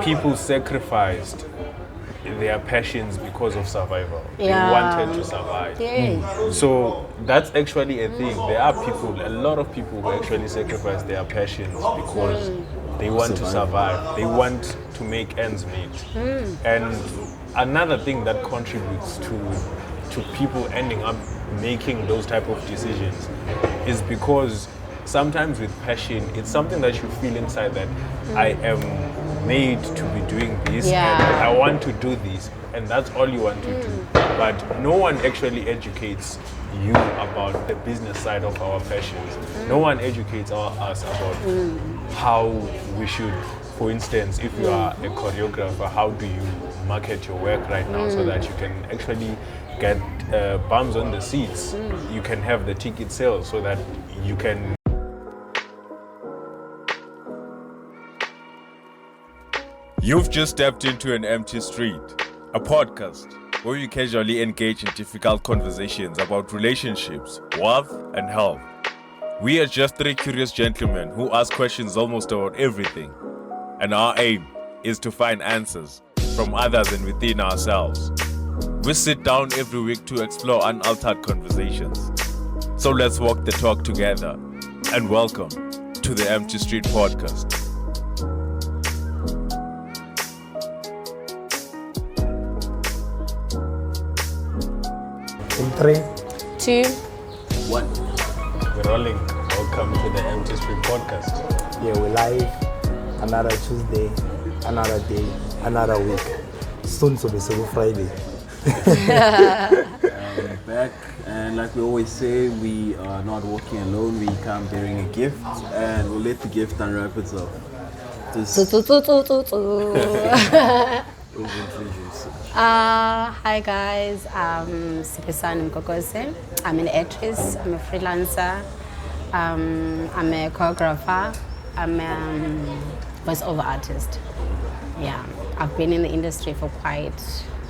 people sacrificed their passions because of survival. Yeah. They wanted to survive. Yes. So that's actually a thing. There are people, a lot of people who actually sacrifice their passions because they want to survive. They want to make ends meet. And another thing that contributes to people ending up making those type of decisions is because sometimes with passion, it's something that you feel inside that I am made to be doing this and I want to do this, and that's all you want to do. But no one actually educates you about the business side of our passions. No one educates us about how we should, for instance, if you are a choreographer, how do you market your work right now so that you can actually get bums on the seats. You can have the ticket sales so that you can. You've just stepped into An Empty Street, a podcast where you casually engage in difficult conversations about relationships, wealth, and health. We are just three curious gentlemen who ask questions almost about everything, and our aim is to find answers from others and within ourselves. We sit down every week to explore unaltered conversations. So let's walk the talk together, and welcome to the Empty Street Podcast. In 3, 2, 1. We're rolling. Welcome to the Empty Street Podcast. yeah, we're live. Another Tuesday, another day, another week. Soon to be Friday. We're back, and like we always say, we are not walking alone. We come bearing a gift, and we'll let the gift unwrap itself. Just introduce. Hi guys, I'm Siphesande Mkokose. I'm an actress, I'm a freelancer, I'm a choreographer, I'm a voiceover artist. Yeah, I've been in the industry for quite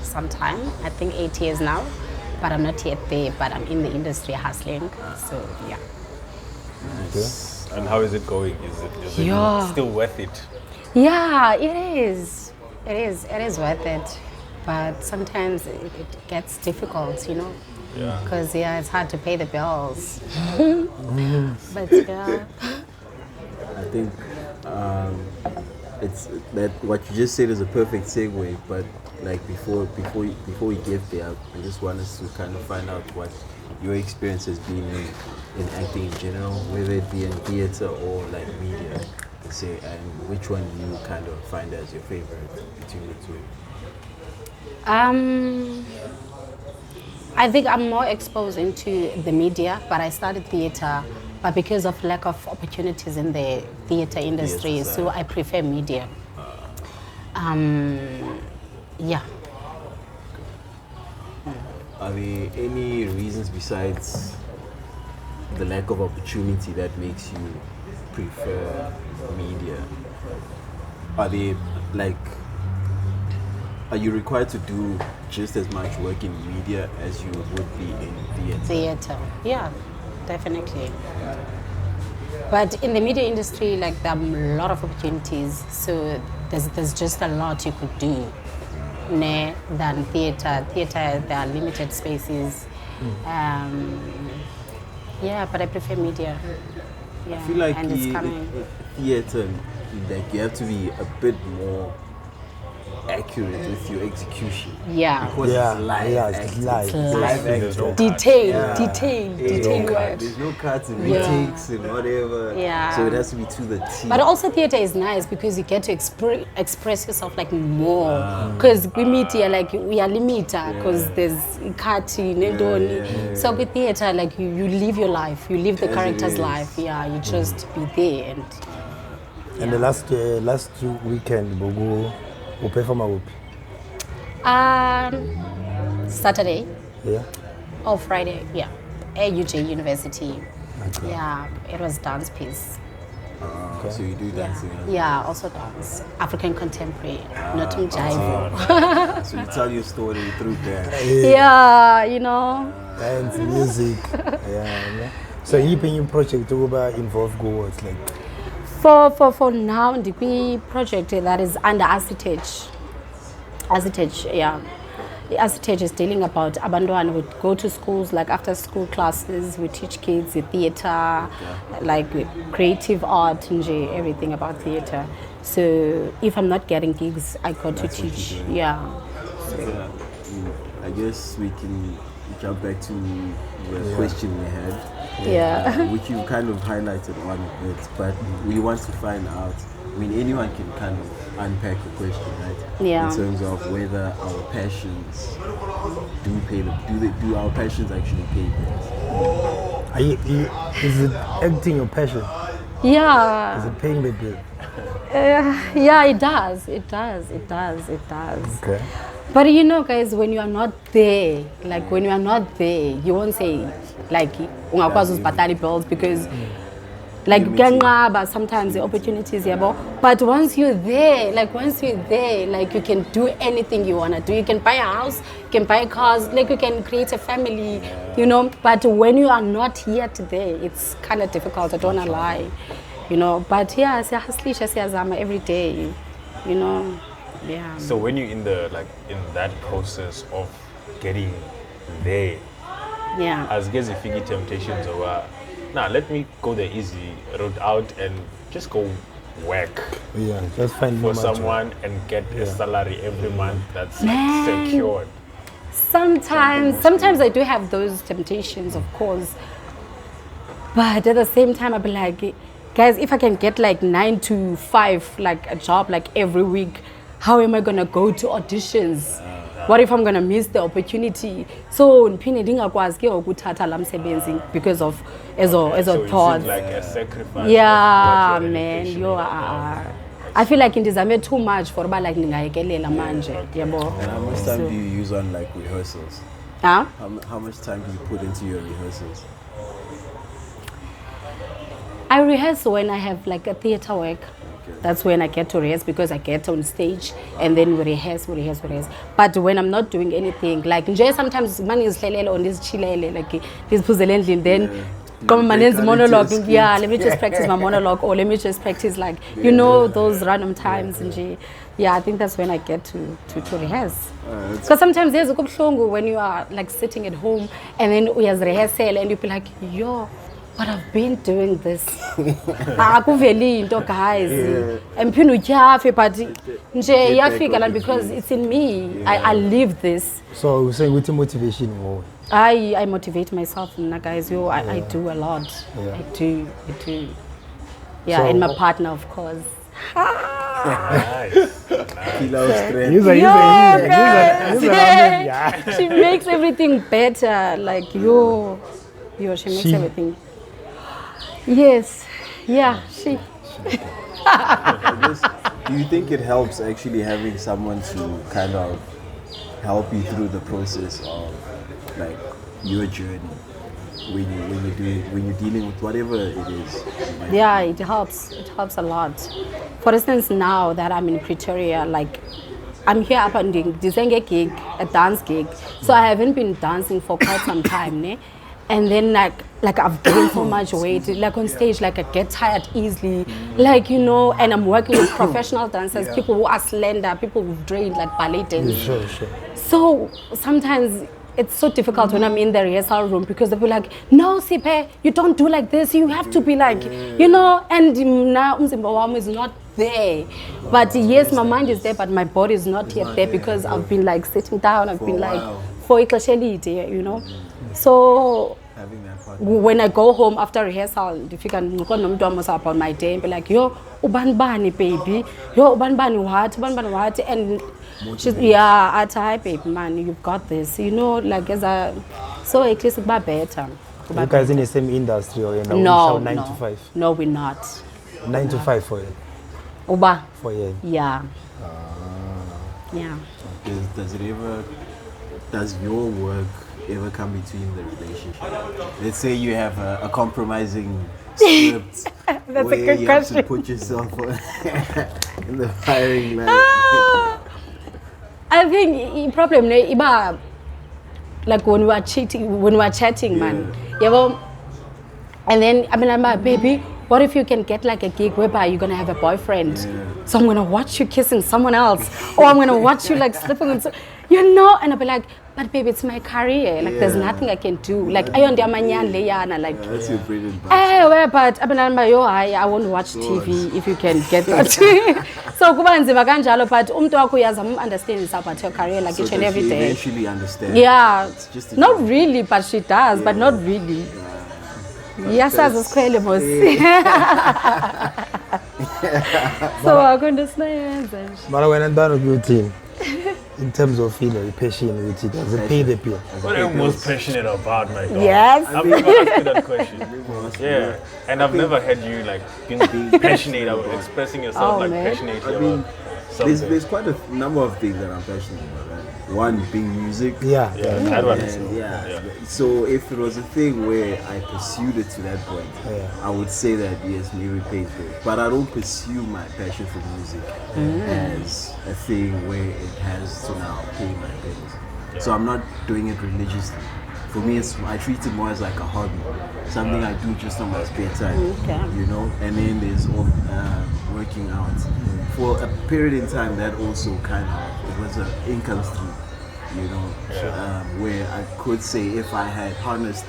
some time, I think 8 years now, but I'm not yet there, but I'm in the industry hustling, so yeah. Nice. And how is it going? Is it still worth it? Yeah, it is. It is worth it. But sometimes it gets difficult, you know? Yeah. Because, it's hard to pay the bills. But, yeah. I think it's that what you just said is a perfect segue. But like before we get there, I just want us to kind of find out what your experience has been in acting in general, whether it be in theater or like media, say, and which one you kind of find as your favorite between the two. I think I'm more exposed into the media, but I started theater, but because of lack of opportunities in the theater industry, so I prefer media. Yeah. Are there any reasons besides the lack of opportunity that makes you prefer media? Are you required to do just as much work in media as you would be in theater? Theater, yeah, definitely. But in the media industry, like there are a lot of opportunities, so there's just a lot you could do than theater. Theater, there are limited spaces. Yeah, but I prefer media. Yeah, I feel like and it's coming. theater, like you have to be a bit more accurate with your execution. Yeah. Because it's live. It's live. Acting. Detailed work. There's no cuts and retakes and whatever. Yeah. So it has to be to the T. But also theater is nice because you get to express yourself like more. Because we meet here like we are limited because there's cutting and so with theater like you live your life, you live the character's life. Yeah, you just be there And the last weekend, Bogo, we perform a Saturday. Yeah. Or Friday, yeah. AUJ University. Okay. Yeah, it was dance piece. So you do dancing. Yeah, also dance. African contemporary, not jive. So you tell your story through dance. Yeah, you know. Dance, music. Yeah. So you project to involve go what's like For now, the project that is under Acetage. Acetage, yeah. Acetage is dealing about abantwana. We go to schools, like after school classes, we teach kids the theater, like creative art and everything about theater. So if I'm not getting gigs, I got to teach. Yeah. I guess we can jump back to the question we had. Yeah. Which you kind of highlighted on a bit, but we want to find out. I mean, anyone can kind of unpack the question, right? Yeah. In terms of whether our passions do pay the, do our passions actually pay bills? Is it acting your passion? Yeah. Is it paying the bill? Yeah, it does. It does. It does. It does. Okay. But you know, guys, when you are not there, like when you are not there, you won't say like ungakwazi uzibhatala bills because like kuyanqaba sometimes the opportunities yabo. But once you're there, like you can do anything you wanna do. You can buy a house, you can buy cars, like you can create a family, you know. But when you are not yet there, it's kind of difficult. I don't wanna lie, you know. But yeah, siyahustlisha siyazama every day, you know. Yeah. So when you're in that process of getting there, Yeah. as guess if you get temptations over, let me go the easy route out and just go work Yeah, just find for someone and get a salary every month that's like Man. secured. Sometimes I do have those temptations, of course. But at the same time, I'll be like, guys, if I can get like 9 to 5, like a job like every week, how am I gonna go to auditions? What if I'm gonna miss the opportunity? So because of So thoughts. it's like a sacrifice. Yeah, of what your man, education you is are. I feel like indizame too much for about like ningayekelela manje, yabo. And how much time do you use on like rehearsals? Huh? How much time do you put into your rehearsals? I rehearse when I have like a theater work. That's when I get to rehearse because I get on stage and then we rehearse. But when I'm not doing anything, like sometimes money is on this chilele, like this puzzle then come man's monologue. Yeah, let me just practice my monologue or let me just practice like you know those random times and yeah, I think that's when I get to rehearse. Because sometimes there's a kubuhlungu when you are like sitting at home and then we has rehearsal and you be like, yo, but I've been doing this. Akuveli into guys. And pinu ujafe but nje yafika because it's in me. I live this. So we're saying with the motivation more. I motivate myself, guys. I do a lot. Yeah. I do. Yeah, So, and my partner, of course. Nice. Kilo strength. Yeah. She makes everything better. Like she makes everything. Yes. Yeah. She. Do you think it helps actually having someone to kind of help you through the process of like your journey when you're dealing with whatever it is? Yeah, it helps. It helps a lot. For instance, now that I'm in Pretoria, like I'm here up and doing a gig, a dance gig. So I haven't been dancing for quite some time, ne? And then like I've gained so much weight, like on stage, like I get tired easily, like, you know, and I'm working with professional dancers, people who are slender, people who've trained like ballet dance. Sure. So sometimes it's so difficult when I'm in the rehearsal room because they'll be like, no, Sipe, you don't do like this, you have to be like, you know, and now Nceba wami is not there. But yes, my mind is there, but my body is not yet there because I've been like sitting down, I've been like, for ixesha, you know. So when I go home after rehearsal, about my day and be like, yo, ubanbani baby, yo, ubanbani what, and she's hi baby man, you've got this, you know, like so at least it's better. You guys in the same industry or No, 9 to 5? No, we're not. 9 to 5 for you? Uba. For you? Yeah. Yeah. Does your work ever come between the relationship? Let's say you have a compromising script. That's where a good you question. have to put yourself in the firing line. I think the problem iba like when we are chatting, man. Yeah, well, and then I mean, I'm like, baby, What if you can get like a gig whereby you're gonna have a boyfriend? So I'm gonna watch you kissing someone else, or I'm gonna watch you like slipping on, and I'll be like, but baby, it's my career. Like there's nothing I can do. Like like. That's your brilliant. But I won't watch TV if you can get that. So kuba nzima kanjalo, but umuntu wakho uyazi understands about your career like each and every day. Eventually understand. Yeah, It's just not really, but she does, but not really. Yes, as a square boss. So I'm going to say, But when I'm done with you, in terms of passion with it, does it pay the bill? What are you most passionate about, my God? yes. I've never asked you that question. Yeah, and I've never had you like being passionate about expressing yourself passionately about something. There's quite a number of things that I'm passionate about. Right? One being music. Yeah. So if it was a thing where I pursued it to that point, I would say that yes, music pays bills. But I don't pursue my passion for music as a thing where it has to now pay my bills. So I'm not doing it religiously. For me, I treat it more as like a hobby, something I do just on my spare time, you know. And then there's working out. For a period in time, that also kind of, it was an income stream, you know, where I could say if I had harnessed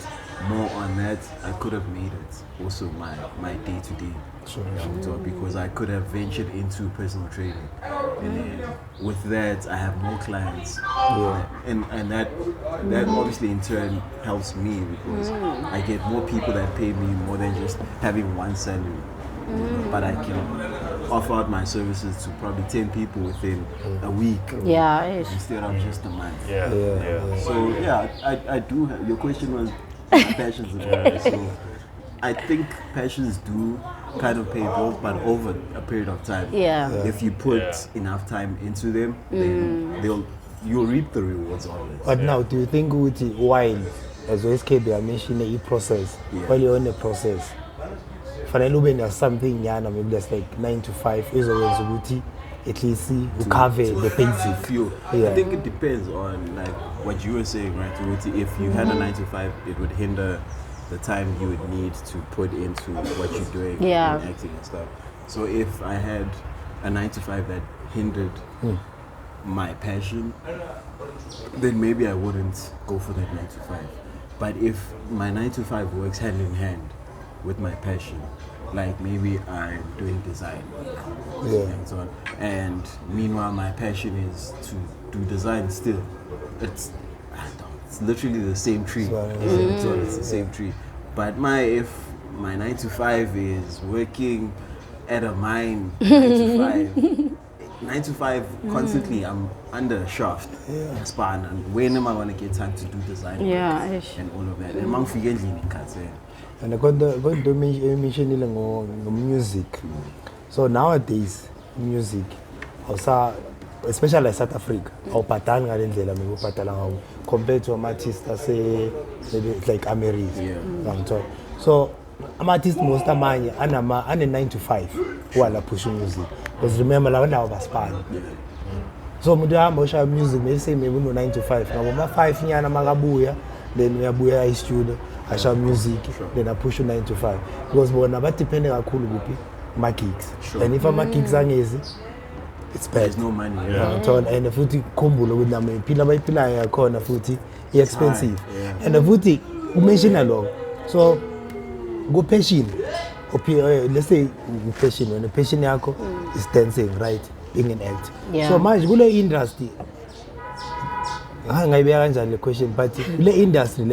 more on that, I could have made it also my day-to-day. Because I could have ventured into personal training, and then with that I have more clients, and that obviously in turn helps me because I get more people that pay me more than just having one salary. But I can offer out my services to probably 10 people within a week. Instead of just a month. So I do have, your question was my passions about it. So I think passions do kind of pay bills, but over a period of time. If you put enough time into them, then you'll reap the rewards of it. But now, do you think while as SKB I mentioned the process, while you're in the process, there's something maybe that's like 9 to 5 is always at least you cover the basic. I think it depends on like what you were saying, right? If you had a 9 to 5, it would hinder the time you would need to put into what you're doing, acting and stuff. So if I had a 9 to 5 that hindered my passion, then maybe I wouldn't go for that 9 to 5. But if my 9 to 5 works hand in hand with my passion, like maybe I'm doing design and so on, and meanwhile my passion is to do design still, it's literally the same tree. It's the same tree. But if my 9 to 5 is working at a mine 9 to 5 constantly, I'm under a shaft, span, and when am I going to get time to do design and all of that? And I'm forgetting and I got to mention music. So nowadays, music, also, especially in South Africa, compared to an artist, say maybe it's like America. So I'm artist most of mine, and I'm 9 to 5 while I push music. Because remember, I was span. So I'm music, maybe say maybe 9 to 5. Now I'm 5 years, I'm then we are studio. I show music, then I push 9 to 5. Because when I'm depending on my gigs. And if my gigs are easy, it's bad. There's no money. And the footy combo with them, pillar by pillar, corner footy, expensive. And the footy, you mention a lot. So go patient. Let's say patient, when the patient is dancing, right? Being an act. So much good industry. The question, but the industry,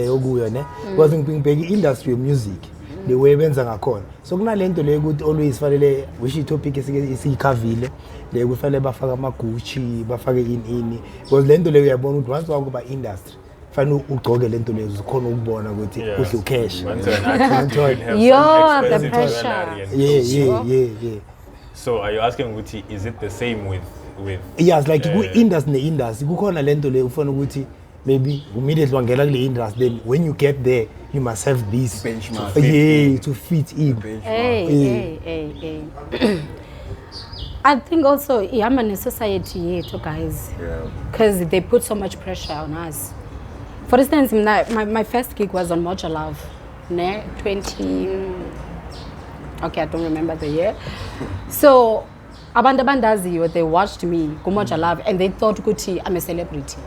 wasn't being big industry of music. The way when are called. So now learn to good always for the wish topic is Kavile. They will follow Bafaga Makuchi, Bafaga in because learn to we are born once talk about industry. If I know who talk learn to live, con born with you cash. The pressure. Yeah. So are you asking Guti, is it the same with yes, like go industry, you can't learn to live for Guti. Maybe immediately one get the interest. Then when you get there, you must have this benchmark. To fit in. Hey. I think also I'm in a society too, guys, because they put so much pressure on us. For instance, my first gig was on Moja Love, 20. Okay, I don't remember the year. So, abantu abandaziyo, they watched me, Kumoja Love, and they thought ukuthi I'm a celebrity.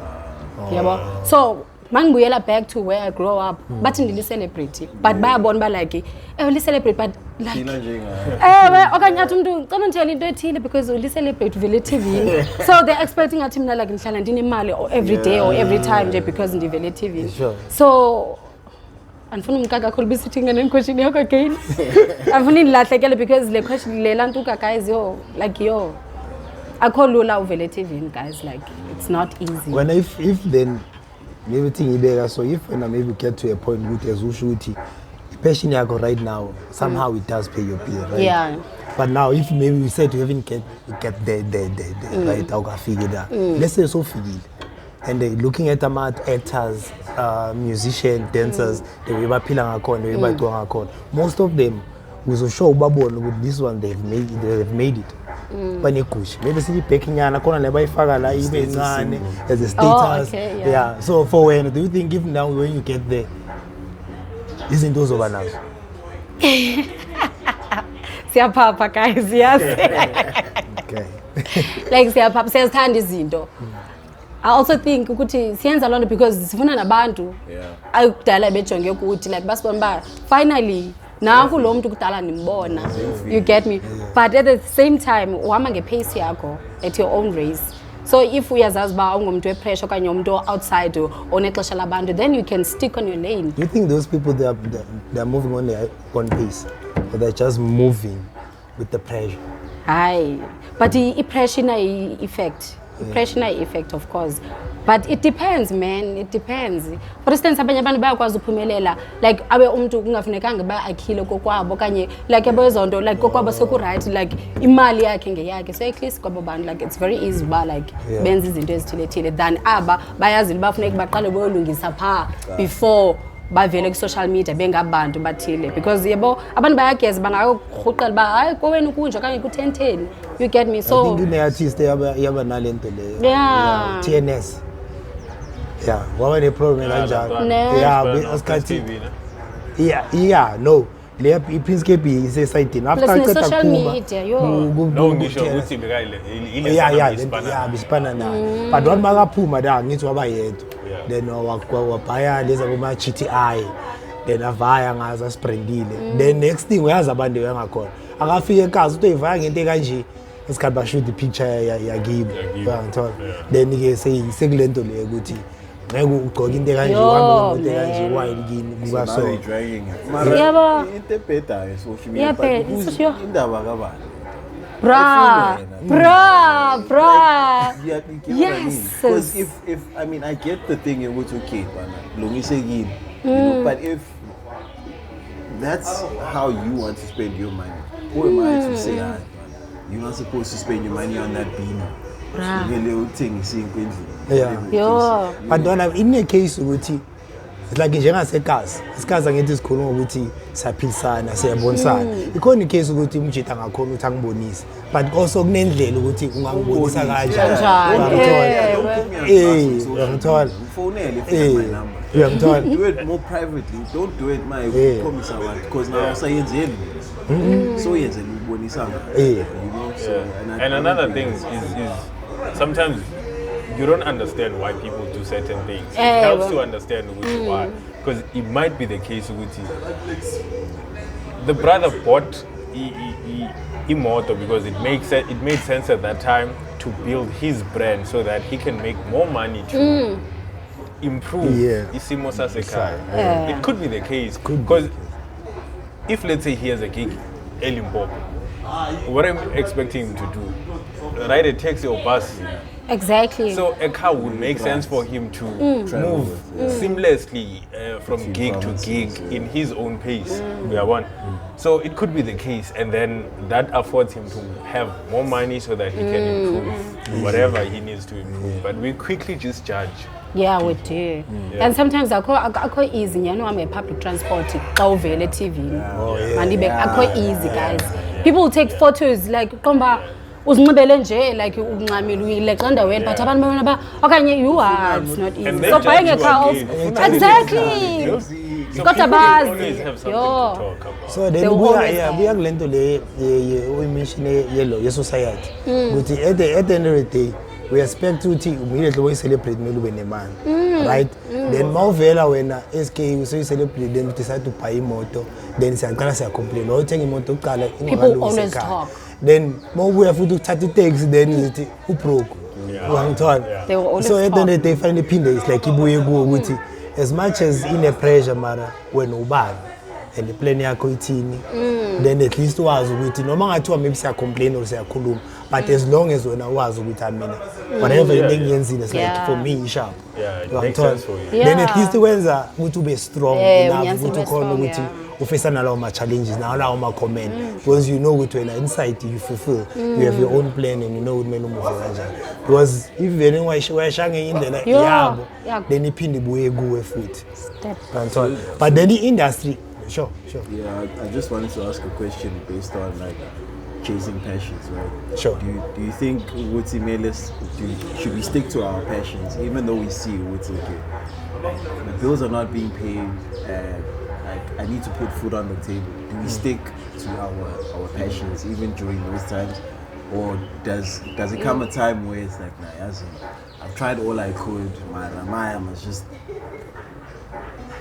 Yabo. So, mangibuyela back to where I grew up, but ndili celebrity. But bayabona ba like, li celebrate, but like okanye athi umuntu ngicela ngitshela into ethile because li celebrate vele TV. So they're expecting athi mina like ngihlala ndinemali every day or every time nje because ndivele TV. So andifuna umkaka kakhulu bisithi ngene question yakho again. Andifuna ilahlekele because le question le lantuka guys yo like yo akho lula uvele TV guys like it's not easy. When if then maybe thing ibeka so if when I maybe get to a point with as passion yakho right now somehow it does pay your bill, right? Yeah. But now if maybe we said you haven't get there right awukafika that let's say so figile and they looking at actors, musicians, dancers, the way baphila ngakhona, the way bagqoka ngakhona, most of them uzoshow babona with this one they've made it. Banekush maybe sithi backinyana khona le bayifaka la ibe incane as a status. Yeah, so for when do you think if now when you get there izinto zoba nazo Siyapapa guys, yes. Okay. Like siyapapa siyazithanda izinto. I also think ukuthi siyenza lonto because sifuna nabantu ayukudala bejonge ukuthi like basibona ba finally nanku lo muntu kudala nimbona. You get me? But at the same time uhamba ngepace yakho at your own race. So if uyazazi ba ungumuntu wepressure okanye umuntu outside onexesha labantu then you can stick on your lane. Do you think those people they're moving on their own pace or they're just moving with the pressure? Aye, but the pressure effect. Pressure effect of course. But it depends, man. It depends. For instance, abanye abantu bayakwazi uphumelela like abe umuntu kungafunekanga ba akhile kokwabo kanye like abezonto like kokwabo seku right like imali yakhe ngeyakhe. So at least kwabo bantu like it's very easy ba like benza izinto ezithile than aba bayazi bafuneka baqale boyolungisa pha before bavele ku social media bengabantu bathile because yebo abantu bayageza bangakhuqela ba hayi kowenu kunje kanye ku 1010. You get me? So I think une artist yaba nalento le. Yeah. TNS. Yeah, waba ne problem kanjalo. Yeah, askathi. Yeah, no. Le Prince KB ise side after qeda social media yo. No ngisho ukuthi bekayile yeah, bispana na. But one bakaphuma da ngithi waba yedwa. Then wabhaya leza kuma GTI. Then avaya ngaza sprendile. Then next thing uyazi abantu yangakhona. Akafika ekhaya utoyivaya ngento kanje. Isikhathi ba shoot the picture yagibo. Ngithola. Then ke sekulento le ukuthi ngeke ugqoke into kanje uhamba into kanje wine kini kuba so yabo into ebhedayo social media but indaba kabani bra yes because if I mean I get the thing ukuthi okay bana lungisekile you know but if that's how you want to spend your money who am I to say you're not supposed to spend your money on that bean really uthengisa inkundla yo but in a case ukuthi it's like njengasekazi isikazi angithi sikhuluma ukuthi saphilisana siyabonisana ikhona icase ukuthi umjita ngakhona uthi angibonise but also kunendlela ukuthi ungangibonisa kanjani uyangithola ufonele my number uyangithola do it more privately don't do it my promise abantu because now sayenzeli so yenzela ubonisa you know so and another thing is sometimes you don't understand why people do certain things. It helps to understand why. Because it might be the case with the brother bought Imoto because it made sense at that time to build his brand so that he can make more money to improve Isimo Sasekhaya. It could be the case. Because if let's say he has a gig in Limpopo, what I'm expecting him to do, ride a taxi or bus. Exactly. So a car would make sense for him to move seamlessly from gig to gig in his own pace. So it could be the case, and then that affords him to have more money so that he can improve whatever he needs to improve. But we quickly just judge. Yeah, we do. And sometimes I call easy. You know, I'm a public transport. Kauvele TV. I call easy, guys. People take photos like komba. Uzinxibele nje like unqamile uyileqanda wena but abantu babona ba okanye you are it's not easy so buying a car exactly So Got a people buzz. always have something Yo. to talk about. So then They will always have. we are going to we mention yellow your society. But at the end of the day, we expect to immediately we celebrate Melube man, right? Then more vela when SK we celebrate, then we decide to buy motor. Then say complain. No, taking motor color. People always talk. Then more we have to 30 takes. Then who broke? Yeah. They will always So at the end of talk. the day, finally pin it's like ibuye go ukuthi as much as in a pressure mara when ubani and the plan yakho ithini then at least wazi ukuthi noma ngathiwa maybe siya complain or siyakhuluma but as long as wena wazi ukuthi amina whatever into engiyenzile it's like for me sharp. Yeah, it makes sense for you. Then at least wenza ukuthi ube strong enough unyanzelwe ukuthi ukhona strong, ukuthi yeah. ufacana lawo ma-challenges nawo lawo ma-comment because you know ukuthi wena inside you fulfill you have your own plan and you know ukuthi kumele umuve kanjani because even wayeshaya indlela yabo yeah. then iphinde ibuye kuwe futhi Step. Anton. But then the industry sure Yeah, I just wanted to ask a question based on like chasing passions, right? Sure. Do you think Wuti Melis, should we stick to our passions even though we see Wuti, okay, the bills are not being paid and like I need to put food on the table. Do we stick to our passions even during those times? Or does it come a time where it's like, nah, as in, I've tried all I could, my Ramaya must just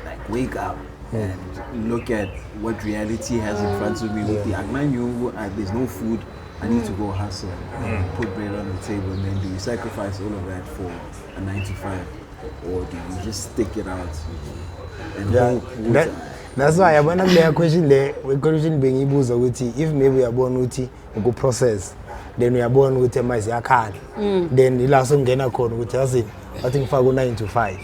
like wake up and look at what reality has in front of me with the Agmanyu, there's no food, I need to go hustle, put bread on the table, and then do you sacrifice all of that for a 9 to 5? Or do you just stick it out? And yeah, that's why I want to play a question there. We question being able to if maybe we are born with go process, then we are born with a mice card. Then the last one get a code with us in. I think for 9 to 5.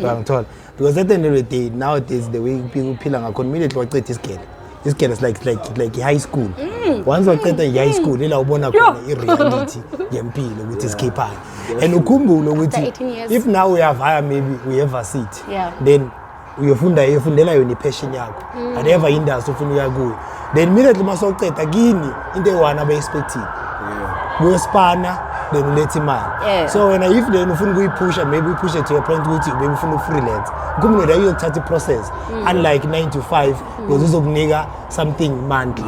I'm told because at the end of the day nowadays the way people feel like immediately what this kid is like high school. Once I get in high school, they are born a reality. Yempilo with his keeper. And ukumbulo with 18 years. if now we have higher maybe we have a seat. Yeah. Then uyofundela yona passion yakho whatever industry ufuna uyakuyo then immediately masoceda kini into one abe-expecting kuyospana then uletha imali so wena if then ufuna ukuyipusha maybe uyiphushe to a point ukuthi maybe ufuna freelance kumele la uyothatha process unlike 9 to 5 because uzokunika something monthly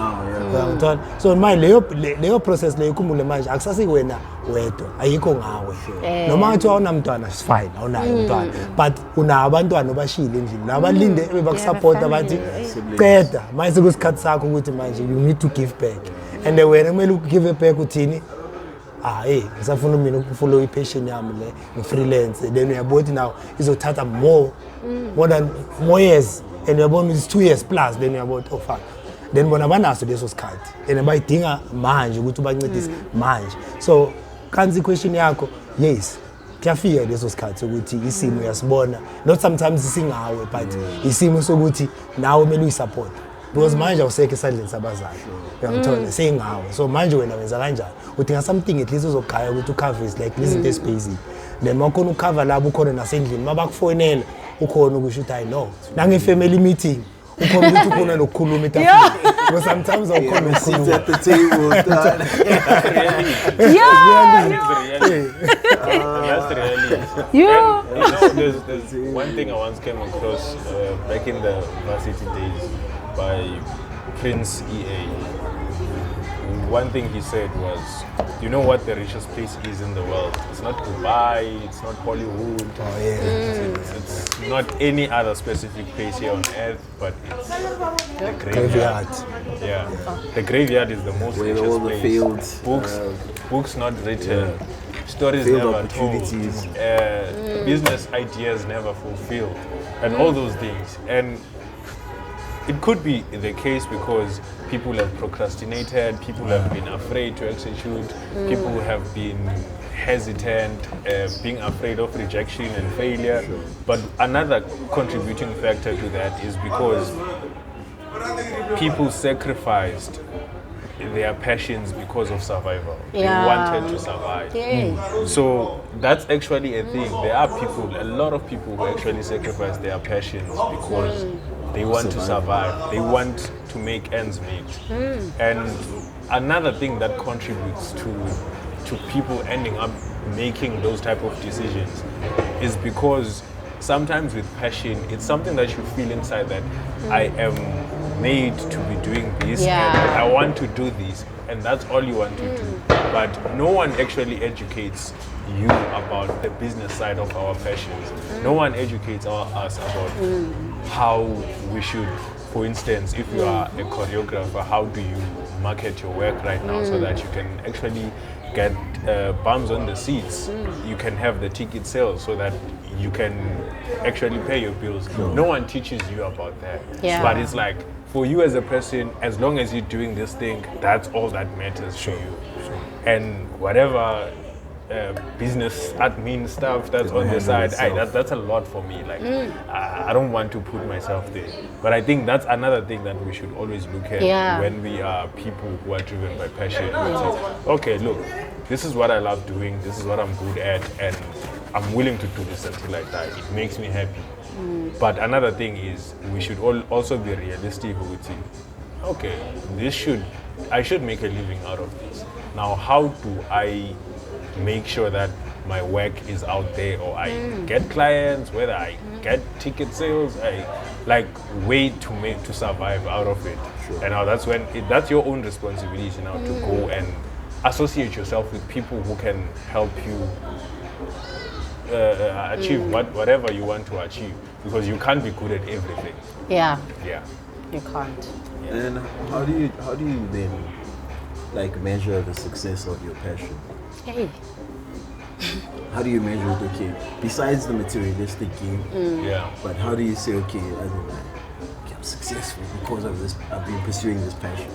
so manje leyo process leyo kumule manje akusasi wena wedwa ayikho ngawe noma ngathi awunamntwana is fine awunayo umntwana but una abantwana obashile endlini nabalinde bebakusupporta bathi qeda manje sekusikhathi sakho ukuthi manje you need to give back and wena kumele ugive back uthini ngisafuna mina ukufollow i-passion yami le ngi-freelance then uyabona now izothatha more years and uyabona it's 2 years plus then uyabona oh fuck then bona banaso leso sikhathi and bayidinga manje ukuthi ubancedise manje so kanzi question yakho yes kuyafika leso sikhathi ukuthi isimo uyasibona not sometimes singawe but isimo sokuthi nawe kumele uyisupport because manje awusekho esandleni sabazali uyangithola sengawe so manje wena wenza kanjani udinga something at least uzogaya ukuthi ucover is like izinto ezibasic then makhona ucover labo ukhona nasendlini mabakufonela ukhona ukusho ukuthi I know nange family meeting ukhona ukuthi ukhona nokukhuluma etafuleni because sometimes awukhona ukukhuluma at the table. That's the reality. Yeah. And, you know, there's one thing I once came across back in the varsity days by Prince EA. One thing he said was, you know what the richest place is in the world? It's not Dubai, it's not Hollywood, it's not any other specific place here on earth, but it's the graveyard. Yeah, the graveyard is the most Where richest all the place. fields, Books not written, stories field never opportunities. told, business ideas never fulfilled, and all those things. And it could be the case because people have procrastinated, people have been afraid to execute, people have been hesitant, being afraid of rejection and failure. But another contributing factor to that is because people sacrificed their passions because of survival. They wanted to survive. So that's actually a thing. There are people, a lot of people who actually sacrifice their passions because they want to survive. They want to make ends meet. And another thing that contributes to people ending up making those type of decisions is because sometimes with passion, it's something that you feel inside that I am made to be doing this and I want to do this, and that's all you want to do. But no one actually educates you about the business side of our passions. No one educates us about how we should, for instance, if you are a choreographer, how do you market your work right now so that you can actually get bums on the seats. You can have the ticket sales so that you can actually pay your bills. No one teaches you about that. But it's like, for you as a person, as long as you're doing this thing, that's all that matters to you. And whatever business admin stuff that's on the side, that's a lot for me. Like, I don't want to put myself there. But I think that's another thing that we should always look at when we are people who are driven by passion. Okay, look, this is what I love doing, this is what I'm good at, and I'm willing to do this until I die. It makes me happy. But another thing is, we should also be realistic with it. Okay, I should make a living out of this. Now, how do I make sure that my work is out there, or I get clients, whether I get ticket sales, I like way to survive out of it. And now that's when that's your own responsibility now to go and associate yourself with people who can help you achieve whatever you want to achieve, because you can't be good at everything. You can't. And how do you then like measure the success of your passion? How do you measure it? Okay, besides the materialistic game, but how do you say, okay, I'm successful because of this, I've been pursuing this passion?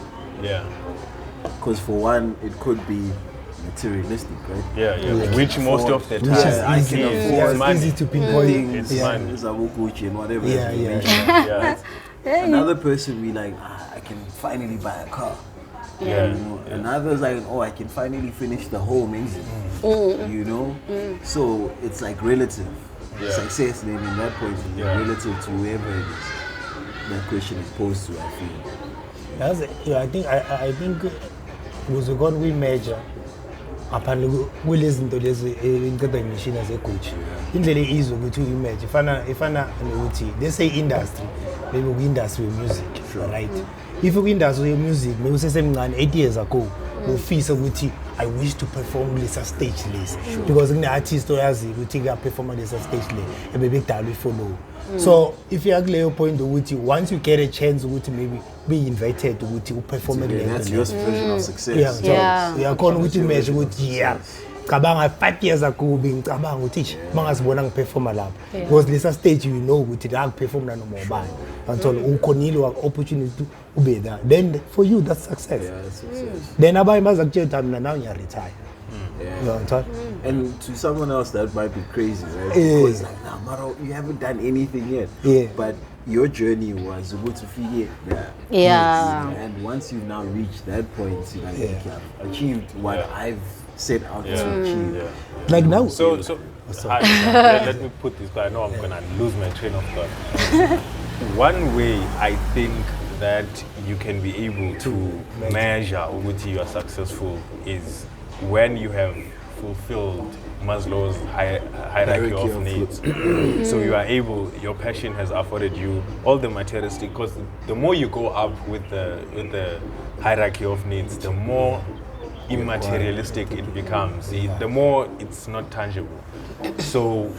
Because for one, it could be materialistic, right? Which most of the time I can afford. It's easy to pinpoint. It's money. It's a Gucci and whatever. Another person be like, I can finally buy a car. You know? And others like, I can finally finish the whole music. You know? So it's like relative. Success then in that point is relative to whoever it is that question is posed to, I feel. I think kuze kona kuyimeasure aphandle kulezinto lezi inqeda imishini zeGucci indlela easy ukuthi uyimeasure ifana nokuthi let's say industry, maybe ku-industry music, right? If ku-industry music maybe usesemncane 8 years ago ufisa ukuthi I wish to perform lesa stage lesi because kune-artist oyaziyo ukuthi kuyaperforma lesa stage le ebebekudala uyifollow. So if you have point ukuthi once you get a chance ukuthi maybe be invited ukuthi uperform that's your version of success. Uyakhona ukuthi measure ukuthi cabanga 5 years ago bengicabanga ukuthi mangazibona ngiperforma lapha because lesa stage you know ukuthi la ngiperform noma ubani until ukhonile opportunity ube there, then for you that's success. That's success. Then abanye bazakutshela mina now you retire. And to someone else that might be crazy, right? Because like, nah, Maro, you haven't done anything yet. But your journey was good to figure that. And once you've now reached that point, you're like, okay, I've achieved what I've set out to achieve. Like now. So let me put this, because I know I'm gonna lose my train of thought. One way I think that you can be able to measure whether you are successful is when you have fulfilled Maslow's hierarchy of needs. So you are able, your passion has afforded you all the materialistic, because the more you go up with the hierarchy of needs, the more immaterialistic it becomes, the more it's not tangible. So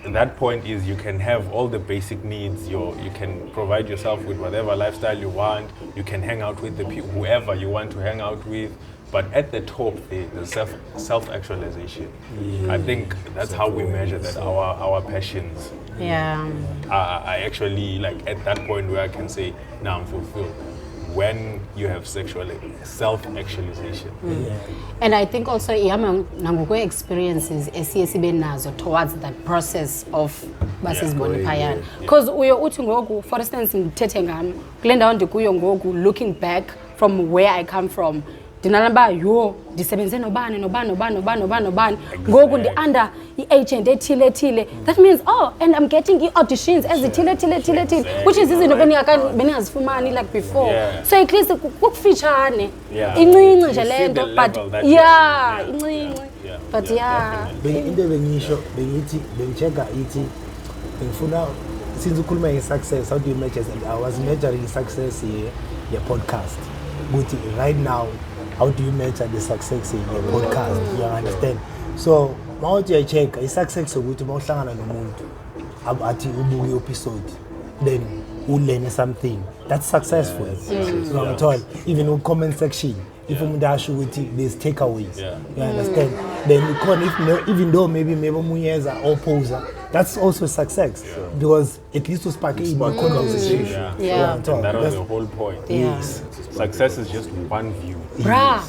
that point is you can have all the basic needs, you can provide yourself with whatever lifestyle you want, you can hang out with the people, whoever you want to hang out with, but at the top the self-actualization. I think that's how we measure that our passions are actually like at that point where I can say, now I'm fulfilled. When you have self-actualization. And I think also nangoku experiences esibe nazo towards that process of basizibone phayana, because uyo uthi ngoku, for instance ngithethe ngami kule ndawo ndikuyo ngoku, looking back from where I come from, ndinalamba ndisebenze nobani ngoku ndi-under i-agent ethile. That means and I'm getting i-auditions ezithile, which is izinto beningazifumani like before. So at least kukufitshane incinci nje le nto, but incinci, but into bengisho bengithi bengichecka ithi Since ukhuluma success, how do you measure it? I was measuring success in your podcast. But right now, how do you measure the success in your podcast? You understand? So, now you check, is success ukuthi mawuhlangana nomuntu athi ubuke episode, then you learn something. That's successful. Even in comment section, if there's takeaways, you understand? Then you can't, even though maybe Munyeza are opposer, that's also success because at least to spark a conversation. And that was the whole point. Yes. Success is just one view,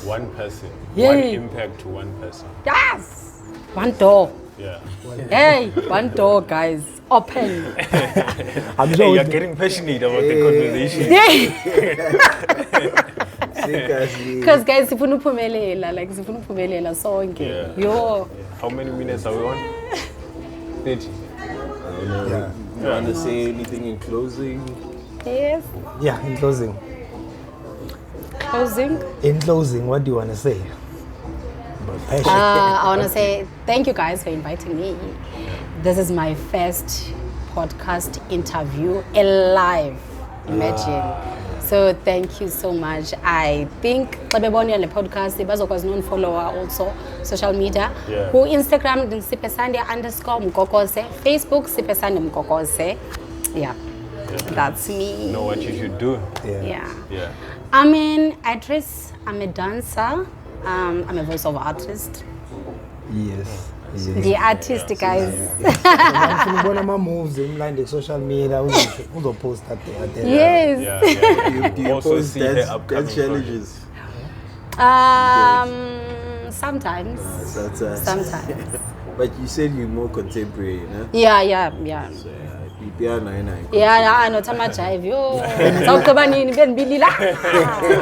one person, one impact to one person. Yes! One door. Yeah. Hey, one door, guys. Open. I'm Hey, sure you're getting passionate about the conversation. Because guys, sifuna uphumelela sonke. Yo. How many minutes are we on? 30. You want to say anything in closing? Yes. Yeah, in closing. Closing. In closing, what do you want to say? About passion. I want to say thank you guys for inviting me. This is my first podcast interview live. Imagine. So thank you so much. I think Xabeboni on the podcast, the bazokwazi non-follower also social media. Who Instagram Siphesande _Mkokose, Facebook Siphesande Mkokose. Yeah. That's me. Know what you should do. Yeah. Yeah. I'm an actress. I'm a dancer. I'm a voiceover artist. Yes. The artist, guys. When I'm moves in social media, we'll post that there. Yes. Do you Also post see the dance upcoming challenges? Sometimes. Sometimes. But you said you're more contemporary, no? Yeah. So, piano, Yeah, I know Tama Jive. Yo. Saukoba nini benbilila.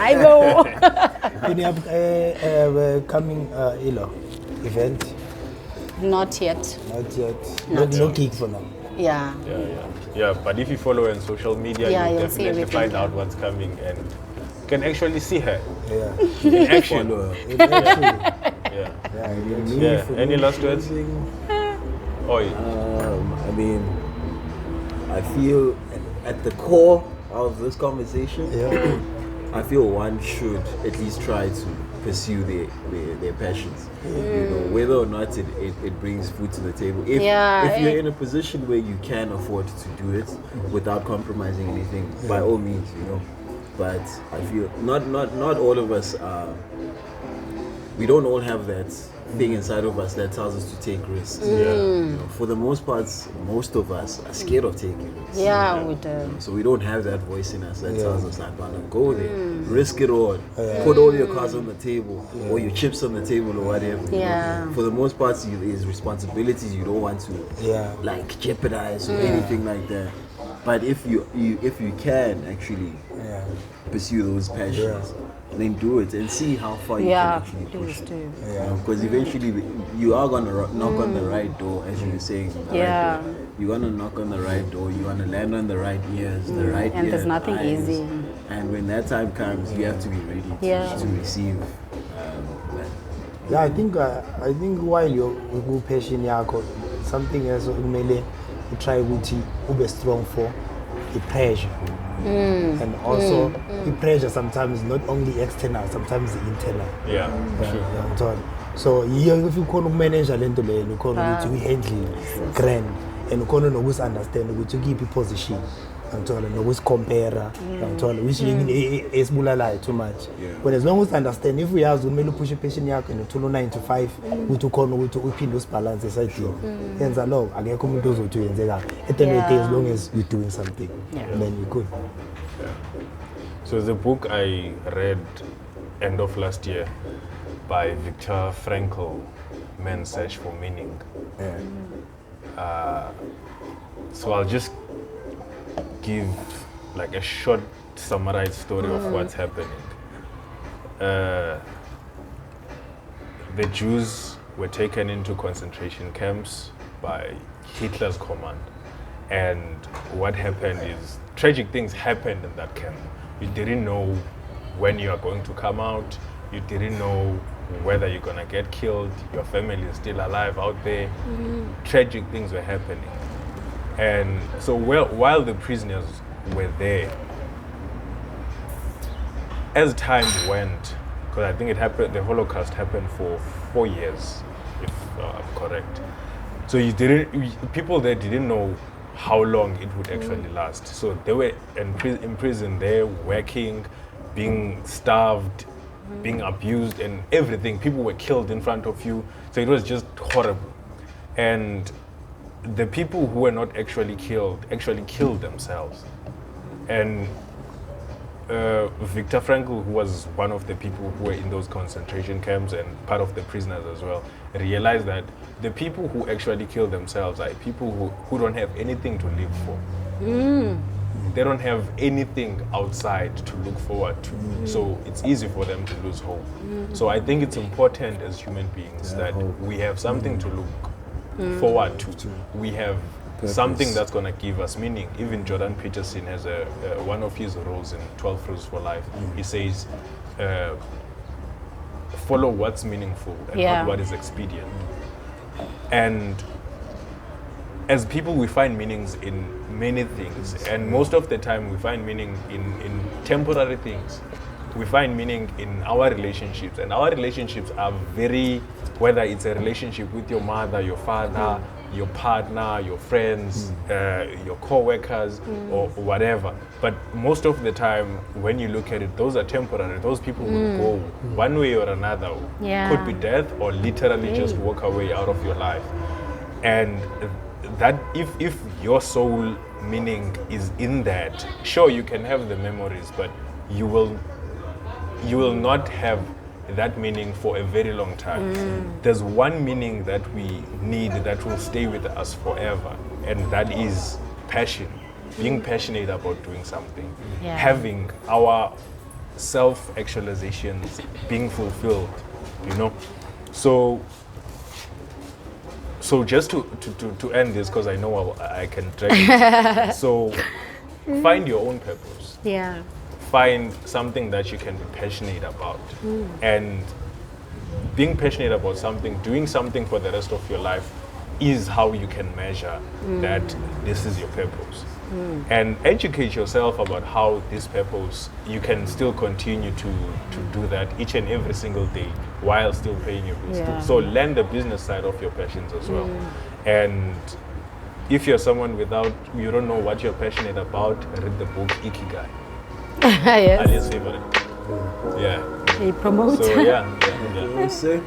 Aibo. Can you have coming event? Not yet. Not yet. No gig for now. Yeah. Yeah, but if you follow her on social media, you'll see definitely everything. find out what's coming and you can actually see her Yeah. in action. Yeah. Any last words? Oh, I mean, I feel at the core of this conversation, I feel one should at least try to pursue their passions. You know, whether or not it brings food to the table. If you're in a position where you can afford to do it without compromising anything, by all means, you know. But I feel not all of us we don't all have that thing inside of us that tells us to take risks. You know, for the most part, most of us are scared of taking risks. Yeah, we do. So we don't have that voice in us that tells us like, "Man, go there, risk it all, put all your cards on the table or your chips on the table or whatever." you know. For the most part, there's responsibilities you don't want to like jeopardize or anything like that. But if you can actually pursue those passions, then do it and see how far you can actually push it. Because eventually you are gonna knock on the right door, as you were saying. Right door. You're gonna knock on the right door. You're gonna land on the right ears, the right and there's nothing eyes. easy. And when that time comes, you have to be ready to receive. Yeah, I think while you're passion yakho, something else you try to be strong for the pressure. And also the pressure sometimes not only external, sometimes the internal. Sure. So if you can manage a lento le, you can handle grand and you can understand to keep a position. No compare, which is too much. But as long as understand, if we have to push a patient and to 9 to 5, we to open those balances. I think. And I love. I get come those two and at the end of the day, as long as you're doing something, then you could. So the book I read end of last year by Viktor Frankl, Man's Search for Meaning. So I'll just give like a short summarized story of what's happening. The Jews were taken into concentration camps by Hitler's command. And what happened is tragic things happened in that camp. You didn't know when you are going to come out. You didn't know whether you're gonna get killed. Your family is still alive out there. Tragic things were happening. And so while the prisoners were there, as time went, because I think it happened, the Holocaust happened for 4 years, if I'm correct. So people there didn't know how long it would actually last. So they were in prison there, working, being starved, being abused, and everything. People were killed in front of you. So it was just horrible. And the people who were not actually killed themselves. And Viktor Frankl, who was one of the people who were in those concentration camps and part of the prisoners as well, realized that the people who actually kill themselves are people who don't have anything to live for. They don't have anything outside to look forward to. So it's easy for them to lose hope. So I think it's important as human beings that we have something to look forward to. We have something that's going to give us meaning. Even Jordan Peterson has one of his rules in 12 Rules for Life. He says, follow what's meaningful and not what is expedient. And as people, we find meanings in many things, and most of the time we find meaning in temporary things. We find meaning in our relationships, and our relationships are very, whether it's a relationship with your mother, your father, your partner, your friends, your co-workers, or whatever. But most of the time, when you look at it, those are temporary. Those people will go one way or another. Could be death, or literally just walk away out of your life. And that if your soul meaning is in that, sure, you can have the memories, but you will not have that meaning for a very long time. There's one meaning that we need that will stay with us forever, and that is passion. Being passionate about doing something, having our self-actualizations being fulfilled, you know. So just to end this, because I know I can drag it. So find your own purpose. Find something that you can be passionate about. And being passionate about something, doing something for the rest of your life, is how you can measure that this is your purpose. And educate yourself about how this purpose, you can still continue to do that each and every single day while still paying your bills too. So learn the business side of your passions as well. And if you're someone you don't know what you're passionate about, read the book Ikigai. Ali's favorite. He promotes. So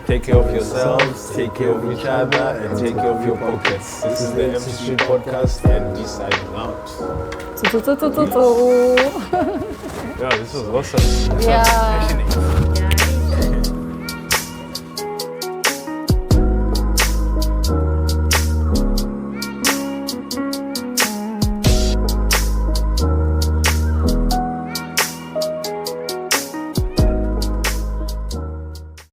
take care of yourselves, take care of each other, and take care of your pockets. This is the MC Street Podcast, and we signing out. Tutu. This was awesome. Yeah. Passionate.